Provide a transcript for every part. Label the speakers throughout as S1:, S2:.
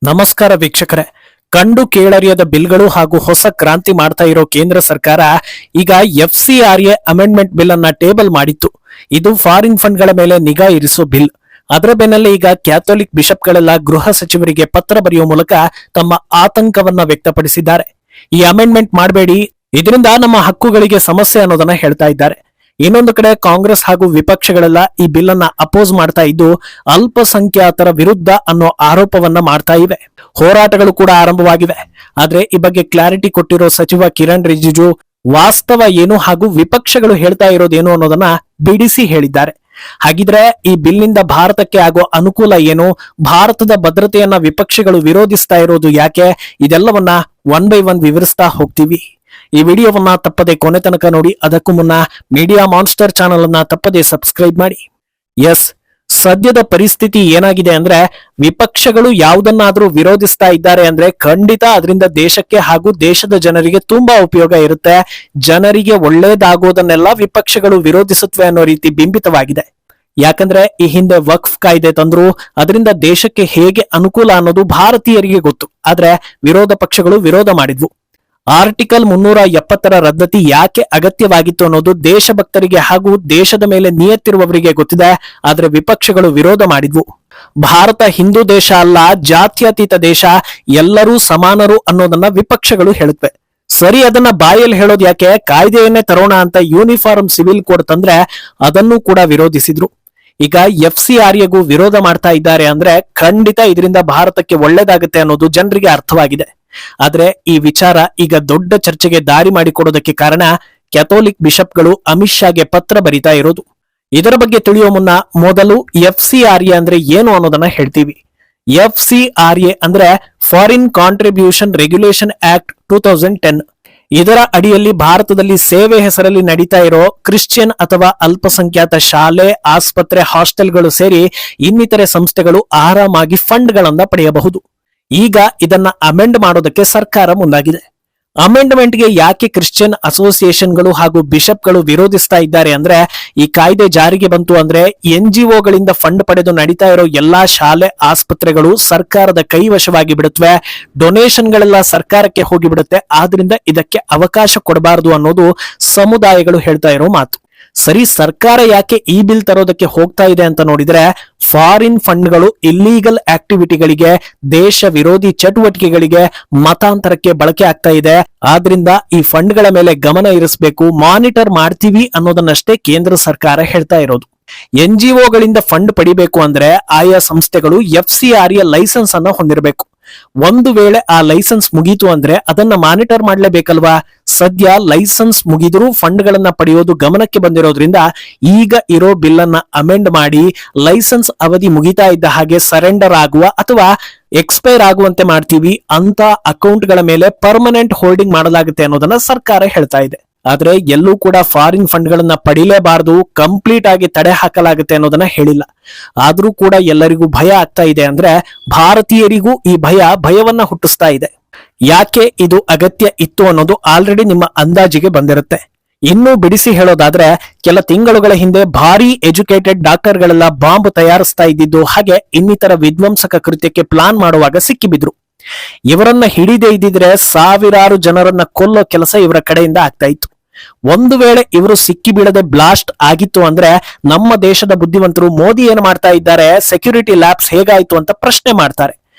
S1: ನಮಸ್ಕಾರ ವೀಕ್ಷಕರೇ. ಕಂಡು ಕೇಳರಿಯದ ಬಿಲ್ಗಳು ಹಾಗೂ ಹೊಸ ಕ್ರಾಂತಿ ಮಾಡ್ತಾ ಇರೋ ಕೇಂದ್ರ ಸರ್ಕಾರ ಈಗ FCRA ಅಮೆಂಡ್ಮೆಂಟ್ ಬಿಲ್ ಅನ್ನ ಟೇಬಲ್ ಮಾಡಿತ್ತು. ಇದು ಫಾರಿನ್ ಫಂಡ್ ಗಳ ಮೇಲೆ ನಿಗಾ ಇರಿಸೋ ಬಿಲ್. ಅದರ ಬೆನ್ನಲ್ಲೇ ಈಗ ಕ್ಯಾಥೋಲಿಕ್ ಬಿಷಪ್ಗಳೆಲ್ಲ ಗೃಹ ಸಚಿವರಿಗೆ ಪತ್ರ ಬರೆಯುವ ಮೂಲಕ ತಮ್ಮ ಆತಂಕವನ್ನ ವ್ಯಕ್ತಪಡಿಸಿದ್ದಾರೆ. ಈ ಅಮೆಂಡ್ಮೆಂಟ್ ಮಾಡಬೇಡಿ, ಇದರಿಂದ ನಮ್ಮ ಹಕ್ಕುಗಳಿಗೆ ಸಮಸ್ಯೆ ಅನ್ನೋದನ್ನ ಹೇಳ್ತಾ ಇದ್ದಾರೆ. ಇನ್ನೊಂದು ಕಡೆ ಕಾಂಗ್ರೆಸ್ ಹಾಗೂ ವಿಪಕ್ಷಗಳೆಲ್ಲ ಈ ಬಿಲ್ ಅನ್ನ ಅಪೋಸ್ ಮಾಡ್ತಾ ಇದ್ದು ಅಲ್ಪಸಂಖ್ಯಾತರ ವಿರುದ್ಧ ಅನ್ನೋ ಆರೋಪವನ್ನ ಮಾಡ್ತಾ ಇವೆ. ಹೋರಾಟಗಳು ಕೂಡ ಆರಂಭವಾಗಿವೆ. ಆದ್ರೆ ಈ ಬಗ್ಗೆ ಕ್ಲಾರಿಟಿ ಕೊಟ್ಟಿರೋ ಸಚಿವ ಕಿರಣ್ ರಿಜಿಜು ವಾಸ್ತವ ಏನು ಹಾಗೂ ವಿಪಕ್ಷಗಳು ಹೇಳ್ತಾ ಇರೋದೇನು ಅನ್ನೋದನ್ನ ಬಿಡಿಸಿ ಹೇಳಿದ್ದಾರೆ. ಹಾಗಿದ್ರೆ ಈ ಬಿಲ್ನಿಂದ ಭಾರತಕ್ಕೆ ಆಗೋ ಅನುಕೂಲ ಏನು, ಭಾರತದ ಭದ್ರತೆಯನ್ನ ವಿಪಕ್ಷಗಳು ವಿರೋಧಿಸ್ತಾ ಇರೋದು ಯಾಕೆ, ಇದೆಲ್ಲವನ್ನ ಒನ್ ಬೈ ಒನ್ ವಿವರಿಸ್ತಾ ಹೋಗ್ತೀವಿ. ಈ ವಿಡಿಯೋವನ್ನ ತಪ್ಪದೆ ಕೊನೆ ತನಕ ನೋಡಿ. ಅದಕ್ಕೂ ಮುನ್ನ ಮೀಡಿಯಾ ಮಾನ್ಸ್ಟರ್ ಚಾನೆಲ್ ಅನ್ನ ತಪ್ಪದೆ ಸಬ್ಸ್ಕ್ರೈಬ್ ಮಾಡಿ. ಎಸ್, ಸದ್ಯದ ಪರಿಸ್ಥಿತಿ ಏನಾಗಿದೆ ಅಂದ್ರೆ ವಿಪಕ್ಷಗಳು ಯಾವುದನ್ನಾದ್ರೂ ವಿರೋಧಿಸ್ತಾ ಇದ್ದಾರೆ ಅಂದ್ರೆ ಖಂಡಿತ ಅದರಿಂದ ದೇಶಕ್ಕೆ ಹಾಗೂ ದೇಶದ ಜನರಿಗೆ ತುಂಬಾ ಉಪಯೋಗ ಇರುತ್ತೆ. ಜನರಿಗೆ ಒಳ್ಳೇದಾಗೋದನ್ನೆಲ್ಲ ವಿಪಕ್ಷಗಳು ವಿರೋಧಿಸುತ್ತವೆ ಅನ್ನೋ ರೀತಿ ಬಿಂಬಿತವಾಗಿದೆ. ಯಾಕಂದ್ರೆ ಈ ಹಿಂದೆ ವಕ್ಫ್ ಕಾಯ್ದೆ ತಂದ್ರು, ಅದರಿಂದ ದೇಶಕ್ಕೆ ಹೇಗೆ ಅನುಕೂಲ ಅನ್ನೋದು ಭಾರತೀಯರಿಗೆ ಗೊತ್ತು. ಆದ್ರೆ ವಿರೋಧ ಪಕ್ಷಗಳು ವಿರೋಧ ಮಾಡಿದ್ವು. ಆರ್ಟಿಕಲ್ 370 ರದ್ದತಿ ಯಾಕೆ ಅಗತ್ಯವಾಗಿತ್ತು ಅನ್ನೋದು ದೇಶಭಕ್ತರಿಗೆ ಹಾಗೂ ದೇಶದ ಮೇಲೆ ನಿಯತ್ತಿರುವವರಿಗೆ ಗೊತ್ತಿದೆ. ಆದ್ರೆ ವಿಪಕ್ಷಗಳು ವಿರೋಧ ಮಾಡಿದ್ವು. ಭಾರತ ಹಿಂದೂ ದೇಶ ಅಲ್ಲ, ಜಾತ್ಯತೀತ ದೇಶ, ಎಲ್ಲರೂ ಸಮಾನರು ಅನ್ನೋದನ್ನ ವಿಪಕ್ಷಗಳು ಹೇಳುತ್ತವೆ. ಸರಿ, ಅದನ್ನ ಬಾಯಲ್ಲಿ ಹೇಳೋದು ಯಾಕೆ, ಕಾಯ್ದೆಯನ್ನೇ ತರೋಣ ಅಂತ ಯೂನಿಫಾರ್ಮ್ ಸಿವಿಲ್ ಕೋಡ್ ತಂದ್ರೆ ಅದನ್ನು ಕೂಡ ವಿರೋಧಿಸಿದ್ರು. ಈಗ FCRAಗೂ ವಿರೋಧ ಮಾಡ್ತಾ ಇದ್ದಾರೆ ಅಂದ್ರೆ ಖಂಡಿತ ಇದರಿಂದ ಭಾರತಕ್ಕೆ ಒಳ್ಳೇದಾಗುತ್ತೆ ಅನ್ನೋದು ಜನರಿಗೆ ಅರ್ಥವಾಗಿದೆ. ಆದ್ರೆ ಈ ವಿಚಾರ ಈಗ ದೊಡ್ಡ ಚರ್ಚೆಗೆ ದಾರಿ ಮಾಡಿಕೊಡೋದಕ್ಕೆ ಕಾರಣ ಕ್ಯಾಥೋಲಿಕ್ ಬಿಷಪ್ಗಳು ಅಮಿತ್ ಶಾಗೆ ಪತ್ರ ಬರಿತಾ ಇರೋದು. ಇದರ ಬಗ್ಗೆ ತಿಳಿಯೋ ಮುನ್ನ ಮೊದಲು FCRA ಅಂದ್ರೆ ಏನು ಅನ್ನೋದನ್ನ ಹೇಳ್ತೀವಿ. FCRA ಅಂದ್ರೆ ಫಾರಿನ್ ಕಾಂಟ್ರಿಬ್ಯೂಷನ್ ರೆಗ್ಯುಲೇಷನ್ ಆಕ್ಟ್ 2010. ಇದರ ಅಡಿಯಲ್ಲಿ ಭಾರತದಲ್ಲಿ ಸೇವೆ ಹೆಸರಲ್ಲಿ ನಡೀತಾ ಇರೋ ಕ್ರಿಶ್ಚಿಯನ್ ಅಥವಾ ಅಲ್ಪಸಂಖ್ಯಾತ ಶಾಲೆ, ಆಸ್ಪತ್ರೆ, ಹಾಸ್ಟೆಲ್ಗಳು ಸೇರಿ ಇನ್ನಿತರೆ ಸಂಸ್ಥೆಗಳು ಆರಾಮಾಗಿ ಫಂಡ್ ಗಳನ್ನ ಪಡೆಯಬಹುದು. ಈಗ ಇದನ್ನ ಅಮೆಂಡ್ ಮಾಡೋದಕ್ಕೆ ಸರ್ಕಾರ ಮುಂದಾಗಿದೆ. ಅಮೆಂಡ್ಮೆಂಟ್ಗೆ ಯಾಕೆ ಕ್ರಿಶ್ಚಿಯನ್ ಅಸೋಸಿಯೇಷನ್ಗಳು ಹಾಗೂ ಬಿಷಪ್ಗಳು ವಿರೋಧಿಸ್ತಾ ಇದ್ದಾರೆ ಅಂದ್ರೆ ಈ ಕಾಯ್ದೆ ಜಾರಿಗೆ ಬಂತು ಅಂದ್ರೆ NGOಗಳಿಂದ ಫಂಡ್ ಪಡೆದು ನಡೀತಾ ಇರೋ ಎಲ್ಲಾ ಶಾಲೆ, ಆಸ್ಪತ್ರೆಗಳು ಸರ್ಕಾರದ ಕೈವಶವಾಗಿ ಬಿಡುತ್ತವೆ. ಡೊನೇಷನ್ಗಳೆಲ್ಲ ಸರ್ಕಾರಕ್ಕೆ ಹೋಗಿಬಿಡುತ್ತೆ. ಆದ್ರಿಂದ ಇದಕ್ಕೆ ಅವಕಾಶ ಕೊಡಬಾರದು ಅನ್ನೋದು ಸಮುದಾಯಗಳು ಹೇಳ್ತಾ ಇರೋ ಮಾತು. ಸರಿ, ಸರ್ಕಾರ ಯಾಕೆ ಈ ಬಿಲ್ ತರೋದಕ್ಕೆ ಹೋಗ್ತಾ ಇದೆ ಅಂತ ನೋಡಿದ್ರೆ ಫಾರಿನ್ ಫಂಡ್ಗಳು ಇಲ್ಲೀಗಲ್ ಆಕ್ಟಿವಿಟಿಗಳಿಗೆ, ದೇಶ ವಿರೋಧಿ ಚಟುವಟಿಕೆಗಳಿಗೆ, ಮತಾಂತರಕ್ಕೆ ಬಳಕೆ ಆಗ್ತಾ ಇದೆ. ಆದ್ರಿಂದ ಈ ಫಂಡ್ಗಳ ಮೇಲೆ ಗಮನ ಇರಿಸಬೇಕು, ಮಾನಿಟರ್ ಮಾಡ್ತೀವಿ ಅನ್ನೋದನ್ನಷ್ಟೇ ಕೇಂದ್ರ ಸರ್ಕಾರ ಹೇಳ್ತಾ ಇರೋದು. NGOಗಳಿಂದ ಫಂಡ್ ಪಡಿಬೇಕು ಅಂದ್ರೆ ಆಯಾ ಸಂಸ್ಥೆಗಳು FCRA ಲೈಸೆನ್ಸ್ ಅನ್ನ ಹೊಂದಿರಬೇಕು. ಒಂದು ವೇಳೆ ಆ ಲೈಸೆನ್ಸ್ ಮುಗೀತು ಅಂದ್ರೆ ಅದನ್ನ ಮಾನಿಟರ್ ಮಾಡ್ಲೇಬೇಕಲ್ವಾ. ಸದ್ಯ ಲೈಸೆನ್ಸ್ ಮುಗಿದ್ರೂ ಫಂಡ್ ಗಳನ್ನ ಪಡೆಯೋದು ಗಮನಕ್ಕೆ ಬಂದಿರೋದ್ರಿಂದ ಈಗ ಇರೋ ಬಿಲ್ ಅನ್ನ ಅಮೆಂಡ್ ಮಾಡಿ ಲೈಸೆನ್ಸ್ ಅವಧಿ ಮುಗಿತಾ ಇದ್ದ ಹಾಗೆ ಸರೆಂಡರ್ ಆಗುವ ಅಥವಾ ಎಕ್ಸ್ಪೈರ್ ಆಗುವಂತೆ ಮಾಡ್ತೀವಿ. ಅಂತ ಅಕೌಂಟ್ ಗಳ ಮೇಲೆ ಪರ್ಮನೆಂಟ್ ಹೋಲ್ಡಿಂಗ್ ಮಾಡಲಾಗುತ್ತೆ ಅನ್ನೋದನ್ನ ಸರ್ಕಾರ ಹೇಳ್ತಾ ಇದೆ. ಆದ್ರೆ ಎಲ್ಲೂ ಕೂಡ ಫಾರಿನ್ ಫಂಡ್ ಗಳನ್ನ ಪಡಿಲೇಬಾರದು, ಕಂಪ್ಲೀಟ್ ಆಗಿ ತಡೆ ಹಾಕಲಾಗುತ್ತೆ ಅನ್ನೋದನ್ನ ಹೇಳಿಲ್ಲ. ಆದ್ರೂ ಕೂಡ ಎಲ್ಲರಿಗೂ ಭಯ ಆಗ್ತಾ ಇದೆ ಅಂದ್ರೆ ಭಾರತೀಯರಿಗೂ ಈ ಭಯವನ್ನ ಹುಟ್ಟಿಸ್ತಾ ಇದೆ. ಯಾಕೆ ಇದು ಅಗತ್ಯ ಇತ್ತು ಅನ್ನೋದು ಆಲ್ರೆಡಿ ನಿಮ್ಮ ಅಂದಾಜಿಗೆ ಬಂದಿರುತ್ತೆ. ಇನ್ನೂ ಬಿಡಿಸಿ ಹೇಳೋದಾದ್ರೆ ಕೆಲ ತಿಂಗಳುಗಳ ಹಿಂದೆ ಭಾರಿ ಎಜುಕೇಟೆಡ್ ಡಾಕ್ಟರ್ಗಳೆಲ್ಲ ಬಾಂಬ್ ತಯಾರಿಸ್ತಾ ಇದ್ದಿದ್ದು ಹಾಗೆ ಇನ್ನಿತರ ವಿಧ್ವಂಸಕ ಕೃತ್ಯಕ್ಕೆ ಪ್ಲಾನ್ ಮಾಡುವಾಗ ಸಿಕ್ಕಿಬಿದ್ರು. ಇವರನ್ನ ಹಿಡಿದೇ ಇದ್ದಿದ್ರೆ ಸಾವಿರಾರು ಜನರನ್ನ ಕೊಲ್ಲೋ ಕೆಲಸ ಇವರ ಕಡೆಯಿಂದ ಆಗ್ತಾ ಇತ್ತು. ಒಂದು ವೇಳೆ ಇವರು ಸಿಕ್ಕಿ ಬೀಳದೆ ಬ್ಲಾಸ್ಟ್ ಆಗಿತ್ತು ಅಂದ್ರೆ ನಮ್ಮ ದೇಶದ ಬುದ್ಧಿವಂತರು ಮೋದಿ ಏನ್ ಮಾಡ್ತಾ ಇದ್ದಾರೆ, ಸೆಕ್ಯೂರಿಟಿ ಲ್ಯಾಬ್ಸ್ ಹೇಗಾಯ್ತು ಅಂತ ಪ್ರಶ್ನೆ ಮಾಡ್ತಾರೆ.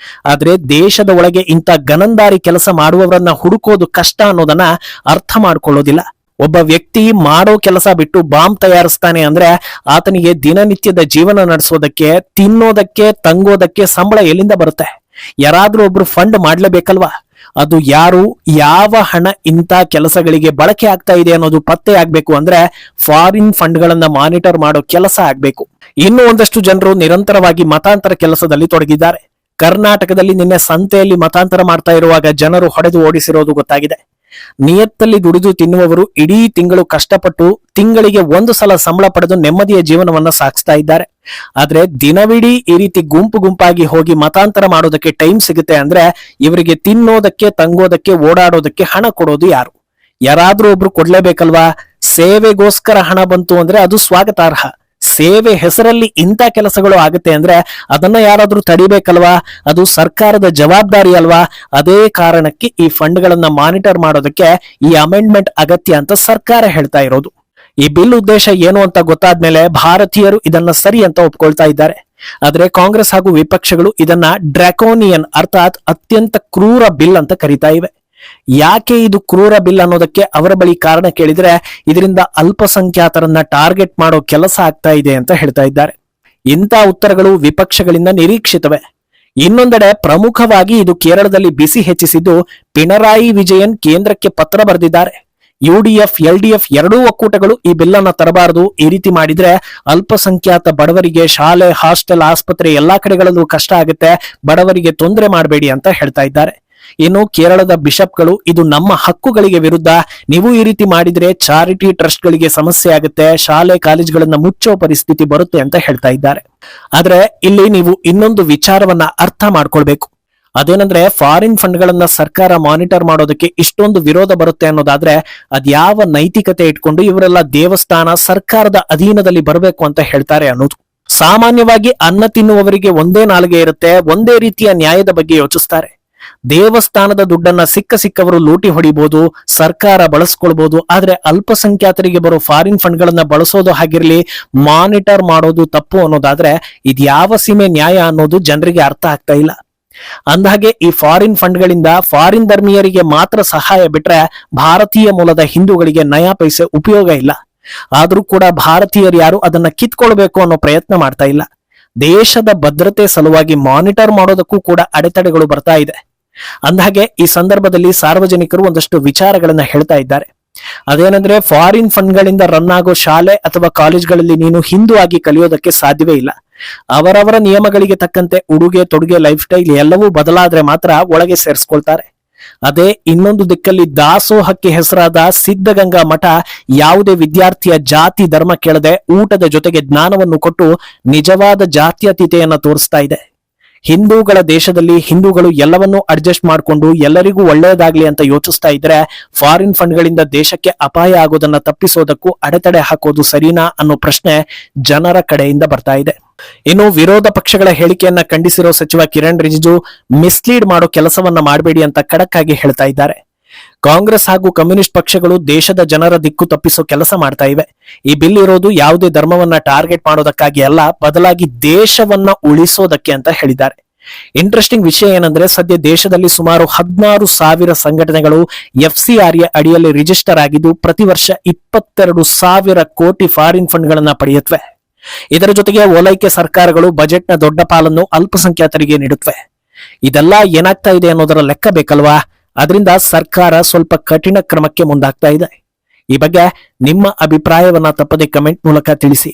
S1: ಆದ್ರೆ ದೇಶದ ಒಳಗೆ ಇಂಥ ಗನಂದಾರಿ ಕೆಲಸ ಮಾಡುವವರನ್ನ ಹುಡುಕೋದು ಕಷ್ಟ ಅನ್ನೋದನ್ನ ಅರ್ಥ ಮಾಡ್ಕೊಳ್ಳೋದಿಲ್ಲ. ಒಬ್ಬ ವ್ಯಕ್ತಿ ಮಾಡೋ ಕೆಲಸ ಬಿಟ್ಟು ಬಾಂಬ್ ತಯಾರಿಸ್ತಾನೆ ಅಂದ್ರೆ ಆತನಿಗೆ ದಿನನಿತ್ಯದ ಜೀವನ ನಡೆಸೋದಕ್ಕೆ, ತಿನ್ನೋದಕ್ಕೆ, ತಂಗೋದಕ್ಕೆ ಸಂಬಳ ಎಲ್ಲಿಂದ ಬರುತ್ತೆ? ಯಾರಾದ್ರೂ ಒಬ್ರು ಫಂಡ್ ಮಾಡ್ಲೇಬೇಕಲ್ವಾ? ಅದು ಯಾರು, ಯಾವ ಹಣ ಇಂಥ ಕೆಲಸಗಳಿಗೆ ಬಳಕೆ ಆಗ್ತಾ ಇದೆ ಅನ್ನೋದು ಪತ್ತೆ ಆಗ್ಬೇಕು ಅಂದ್ರೆ ಫಾರಿನ್ ಫಂಡ್ ಗಳನ್ನ ಮಾನಿಟರ್ ಮಾಡೋ ಕೆಲಸ ಆಗ್ಬೇಕು. ಇನ್ನು ಒಂದಷ್ಟು ಜನರು ನಿರಂತರವಾಗಿ ಮತಾಂತರ ಕೆಲಸದಲ್ಲಿ ತೊಡಗಿದ್ದಾರೆ. ಕರ್ನಾಟಕದಲ್ಲಿ ನಿನ್ನೆ ಸಂತೆಯಲ್ಲಿ ಮತಾಂತರ ಮಾಡ್ತಾ ಇರುವಾಗ ಜನರು ಹೊಡೆದು ಓಡಿಸಿರೋದು ಗೊತ್ತಾಗಿದೆ. ನಿಯತ್ತಲ್ಲಿ ದುಡಿದು ತಿನ್ನುವವರು ಇಡೀ ತಿಂಗಳು ಕಷ್ಟಪಟ್ಟು ತಿಂಗಳಿಗೆ ಒಂದು ಸಲ ಸಂಬಳ ಪಡೆದು ನೆಮ್ಮದಿಯ ಜೀವನವನ್ನ ಸಾಗಿಸ್ತಾ ಇದ್ದಾರೆ. ಆದ್ರೆ ದಿನವಿಡೀ ಈ ರೀತಿ ಗುಂಪು ಗುಂಪಾಗಿ ಹೋಗಿ ಮತಾಂತರ ಮಾಡೋದಕ್ಕೆ ಟೈಮ್ ಸಿಗುತ್ತೆ ಅಂದ್ರೆ ಇವರಿಗೆ ತಿನ್ನೋದಕ್ಕೆ, ತಂಗೋದಕ್ಕೆ, ಓಡಾಡೋದಕ್ಕೆ ಹಣ ಕೊಡೋದು ಯಾರು? ಯಾರಾದ್ರೂ ಒಬ್ರು ಕೊಡ್ಲೇಬೇಕಲ್ವಾ? ಸೇವೆಗೋಸ್ಕರ ಹಣ ಬಂತು ಅಂದ್ರೆ ಅದು ಸ್ವಾಗತಾರ್ಹ. ಸೇವೆ ಹೆಸರಲ್ಲಿ ಇಂಥ ಕೆಲಸಗಳು ಆಗುತ್ತೆ ಅಂದ್ರೆ ಅದನ್ನ ಯಾರಾದ್ರೂ ತಡಿಬೇಕಲ್ವಾ? ಅದು ಸರ್ಕಾರದ ಜವಾಬ್ದಾರಿ ಅಲ್ವಾ? ಅದೇ ಕಾರಣಕ್ಕೆ ಈ ಫಂಡ್ಗಳನ್ನ ಮಾನಿಟರ್ ಮಾಡೋದಕ್ಕೆ ಈ ಅಮೆಂಡ್ಮೆಂಟ್ ಅಗತ್ಯ ಅಂತ ಸರ್ಕಾರ ಹೇಳ್ತಾ ಇರೋದು. ಈ ಬಿಲ್ ಉದ್ದೇಶ ಏನು ಅಂತ ಗೊತ್ತಾದ್ಮೇಲೆ ಭಾರತೀಯರು ಇದನ್ನ ಸರಿ ಅಂತ ಒಪ್ಕೊಳ್ತಾ ಇದ್ದಾರೆ. ಆದ್ರೆ ಕಾಂಗ್ರೆಸ್ ಹಾಗೂ ವಿಪಕ್ಷಗಳು ಇದನ್ನ ಡ್ರಾಕೋನಿಯನ್ ಅರ್ಥಾತ್ ಅತ್ಯಂತ ಕ್ರೂರ ಬಿಲ್ ಅಂತ ಕರೀತಾ ಇವೆ. ಯಾಕೆ ಇದು ಕ್ರೂರ ಬಿಲ್ ಅನ್ನೋದಕ್ಕೆ ಅವರ ಬಳಿ ಕಾರಣ ಕೇಳಿದ್ರೆ ಇದರಿಂದ ಅಲ್ಪಸಂಖ್ಯಾತರನ್ನ ಟಾರ್ಗೆಟ್ ಮಾಡೋ ಕೆಲಸ ಆಗ್ತಾ ಇದೆ ಅಂತ ಹೇಳ್ತಾ ಇದ್ದಾರೆ. ಇಂಥ ಉತ್ತರಗಳು ವಿಪಕ್ಷಗಳಿಂದ ನಿರೀಕ್ಷಿತವೇ. ಇನ್ನೊಂದೆಡೆ ಪ್ರಮುಖವಾಗಿ ಇದು ಕೇರಳದಲ್ಲಿ ಬಿಸಿ ಹೆಚ್ಚಿಸಿದ್ದು ಪಿಣರಾಯಿ ವಿಜಯನ್ ಕೇಂದ್ರಕ್ಕೆ ಪತ್ರ ಬರೆದಿದ್ದಾರೆ. ಯುಡಿಎಫ್ ಎಲ್ಡಿಎಫ್ ಎರಡೂ ಒಕ್ಕೂಟಗಳು ಈ ಬಿಲ್ ಅನ್ನ ತರಬಾರದು, ಈ ರೀತಿ ಮಾಡಿದ್ರೆ ಅಲ್ಪಸಂಖ್ಯಾತ ಬಡವರಿಗೆ ಶಾಲೆ, ಹಾಸ್ಟೆಲ್, ಆಸ್ಪತ್ರೆ ಎಲ್ಲಾ ಕಡೆಗಳಲ್ಲೂ ಕಷ್ಟ ಆಗುತ್ತೆ, ಬಡವರಿಗೆ ತೊಂದರೆ ಮಾಡಬೇಡಿ ಅಂತ ಹೇಳ್ತಾ ಇದ್ದಾರೆ. ಇನ್ನು ಕೇರಳದ ಬಿಷಪ್ಗಳು ಇದು ನಮ್ಮ ಹಕ್ಕುಗಳಿಗೆ ವಿರುದ್ಧ, ನೀವು ಈ ರೀತಿ ಮಾಡಿದ್ರೆ ಚಾರಿಟಿ ಟ್ರಸ್ಟ್ ಗಳಿಗೆ ಸಮಸ್ಯೆ ಆಗುತ್ತೆ, ಶಾಲೆ ಕಾಲೇಜುಗಳನ್ನ ಮುಚ್ಚೋ ಪರಿಸ್ಥಿತಿ ಬರುತ್ತೆ ಅಂತ ಹೇಳ್ತಾ ಇದ್ದಾರೆ. ಆದ್ರೆ ಇಲ್ಲಿ ನೀವು ಇನ್ನೊಂದು ವಿಚಾರವನ್ನ ಅರ್ಥ ಮಾಡ್ಕೊಳ್ಬೇಕು. ಅದೇನಂದ್ರೆ ಫಾರಿನ್ ಫಂಡ್ ಗಳನ್ನ ಸರ್ಕಾರ ಮಾನಿಟರ್ ಮಾಡೋದಕ್ಕೆ ಇಷ್ಟೊಂದು ವಿರೋಧ ಬರುತ್ತೆ ಅನ್ನೋದಾದ್ರೆ ಅದ್ಯಾವ ನೈತಿಕತೆ ಇಟ್ಕೊಂಡು ಇವರೆಲ್ಲ ದೇವಸ್ಥಾನ ಸರ್ಕಾರದ ಅಧೀನದಲ್ಲಿ ಬರಬೇಕು ಅಂತ ಹೇಳ್ತಾರೆ ಅನ್ನೋದು. ಸಾಮಾನ್ಯವಾಗಿ ಅನ್ನ ತಿನ್ನುವವರಿಗೆ ಒಂದೇ ನಾಲಿಗೆ ಇರುತ್ತೆ, ಒಂದೇ ರೀತಿಯ ನ್ಯಾಯದ ಬಗ್ಗೆ ಯೋಚಿಸ್ತಾರೆ. ದೇವಸ್ಥಾನದ ದುಡ್ಡನ್ನ ಸಿಕ್ಕವರು ಲೂಟಿ ಹೊಡಿಬಹುದು, ಸರ್ಕಾರ ಬಳಸ್ಕೊಳ್ಬಹುದು. ಆದ್ರೆ ಅಲ್ಪಸಂಖ್ಯಾತರಿಗೆ ಬರೋ ಫಾರಿನ್ ಫಂಡ್ ಗಳನ್ನ ಬಳಸೋದು ಹಾಗಿರ್ಲಿ, ಮಾನಿಟರ್ ಮಾಡೋದು ತಪ್ಪು ಅನ್ನೋದಾದ್ರೆ ಇದ್ಯಾವ ಸೀಮೆ ನ್ಯಾಯ ಅನ್ನೋದು ಜನರಿಗೆ ಅರ್ಥ ಆಗ್ತಾ ಇಲ್ಲ. ಅಂದಹಾಗೆ ಈ ಫಾರಿನ್ ಫಂಡ್ ಗಳಿಂದ ಫಾರಿನ್ ಧರ್ಮೀಯರಿಗೆ ಮಾತ್ರ ಸಹಾಯ ಬಿಟ್ರೆ ಭಾರತೀಯ ಮೂಲದ ಹಿಂದೂಗಳಿಗೆ ನಯಾ ಪೈಸೆ ಉಪಯೋಗ ಇಲ್ಲ. ಆದ್ರೂ ಕೂಡ ಭಾರತೀಯರು ಯಾರು ಅದನ್ನ ಕಿತ್ಕೊಳ್ಬೇಕು ಅನ್ನೋ ಪ್ರಯತ್ನ ಮಾಡ್ತಾ ಇಲ್ಲ. ದೇಶದ ಭದ್ರತೆ ಸಲುವಾಗಿ ಮಾನಿಟರ್ ಮಾಡೋದಕ್ಕೂ ಕೂಡ ಅಡೆತಡೆಗಳು ಬರ್ತಾ ಇದೆ. ಅಂದಹಾಗೆ ಈ ಸಂದರ್ಭದಲ್ಲಿ ಸಾರ್ವಜನಿಕರು ಒಂದಷ್ಟು ವಿಚಾರಗಳನ್ನ ಹೇಳ್ತಾ ಇದ್ದಾರೆ. ಅದೇನಂದ್ರೆ ಫಾರಿನ್ ಫಂಡ್ ಗಳಿಂದ ರನ್ ಆಗೋ ಶಾಲೆ ಅಥವಾ ಕಾಲೇಜ್ಗಳಲ್ಲಿ ನೀನು ಹಿಂದೂ ಆಗಿ ಕಲಿಯೋದಕ್ಕೆ ಸಾಧ್ಯವೇ ಇಲ್ಲ. ಅವರವರ ನಿಯಮಗಳಿಗೆ ತಕ್ಕಂತೆ ಉಡುಗೆ ತೊಡುಗೆ ಲೈಫ್ ಸ್ಟೈಲ್ ಎಲ್ಲವೂ ಬದಲಾದ್ರೆ ಮಾತ್ರ ಒಳಗೆ ಸೇರಿಸ್ಕೊಳ್ತಾರೆ. ಅದೇ ಇನ್ನೊಂದು ದಿಕ್ಕಲ್ಲಿ ದಾಸೋಹಕ್ಕೆ ಹೆಸರಾದ ಸಿದ್ಧಗಂಗಾ ಮಠ ಯಾವುದೇ ವಿದ್ಯಾರ್ಥಿಯ ಜಾತಿ ಧರ್ಮ ಕೇಳದೆ ಊಟದ ಜೊತೆಗೆ ಜ್ಞಾನವನ್ನು ಕೊಟ್ಟು ನಿಜವಾದ ಜಾತ್ಯತೀತೆಯನ್ನ ತೋರಿಸ್ತಾ ಇದೆ. ಹಿಂದೂಗಳ ದೇಶದಲ್ಲಿ ಹಿಂದೂಗಳು ಎಲ್ಲವನ್ನೂ ಅಡ್ಜಸ್ಟ್ ಮಾಡಿಕೊಂಡು ಎಲ್ಲರಿಗೂ ಒಳ್ಳೆಯದಾಗ್ಲಿ ಅಂತ ಯೋಚಿಸ್ತಾ ಇದ್ರೆ ಫಾರಿನ್ ಫಂಡ್ ಗಳಿಂದ ದೇಶಕ್ಕೆ ಅಪಾಯ ಆಗೋದನ್ನ ತಪ್ಪಿಸೋದಕ್ಕೂ ಅಡೆತಡೆ ಹಾಕೋದು ಸರಿನಾ ಅನ್ನೋ ಪ್ರಶ್ನೆ ಜನರ ಕಡೆಯಿಂದ ಬರ್ತಾ ಇದೆ. ಇನ್ನು ವಿರೋಧ ಪಕ್ಷಗಳ ಹೇಳಿಕೆಯನ್ನ ಖಂಡಿಸಿರೋ ಸಚಿವ ಕಿರಣ್ ರಿಜಿಜು ಮಿಸ್ಲೀಡ್ ಮಾಡೋ ಕೆಲಸವನ್ನ ಮಾಡಬೇಡಿ ಅಂತ ಖಡಕ್ ಆಗಿ ಹೇಳ್ತಾ ಇದ್ದಾರೆ. ಕಾಂಗ್ರೆಸ್ ಹಾಗೂ ಕಮ್ಯುನಿಸ್ಟ್ ಪಕ್ಷಗಳು ದೇಶದ ಜನರ ದಿಕ್ಕು ತಪ್ಪಿಸೋ ಕೆಲಸ ಮಾಡ್ತಾ ಇವೆ. ಈ ಬಿಲ್ ಇರೋದು ಯಾವುದೇ ಧರ್ಮವನ್ನ ಟಾರ್ಗೆಟ್ ಮಾಡೋದಕ್ಕಾಗಿ ಅಲ್ಲ, ಬದಲಾಗಿ ದೇಶವನ್ನ ಉಳಿಸೋದಕ್ಕೆ ಅಂತ ಹೇಳಿದ್ದಾರೆ. ಇಂಟ್ರೆಸ್ಟಿಂಗ್ ವಿಷಯ ಏನಂದ್ರೆ ಸದ್ಯ ದೇಶದಲ್ಲಿ ಸುಮಾರು 16,000 ಸಂಘಟನೆಗಳು FCRA ಅಡಿಯಲ್ಲಿ ರಿಜಿಸ್ಟರ್ ಆಗಿದ್ದು ಪ್ರತಿ ವರ್ಷ 22,000 ಕೋಟಿ ಫಾರಿನ್ ಫಂಡ್ ಗಳನ್ನ ಪಡೆಯುತ್ತವೆ. ಇದರ ಜೊತೆಗೆ ಓಲೈಕೆ ಸರ್ಕಾರಗಳು ಬಜೆಟ್ನ ದೊಡ್ಡ ಪಾಲನ್ನು ಅಲ್ಪಸಂಖ್ಯಾತರಿಗೆ ನೀಡುತ್ತವೆ. ಇದೆಲ್ಲ ಏನಾಗ್ತಾ ಇದೆ ಅನ್ನೋದರ ಲೆಕ್ಕ ಬೇಕಲ್ವಾ? ಅದರಿಂದ ಸರ್ಕಾರ ಸ್ವಲ್ಪ ಕಠಿಣ ಕ್ರಮಕ್ಕೆ ಮುಂದಾಗ್ತಾ ಇದೆ. ಈ ಬಗ್ಗೆ ನಿಮ್ಮ ಅಭಿಪ್ರಾಯವನ್ನ ತಪ್ಪದೆ ಕಮೆಂಟ್ ಮೂಲಕ ತಿಳಿಸಿ.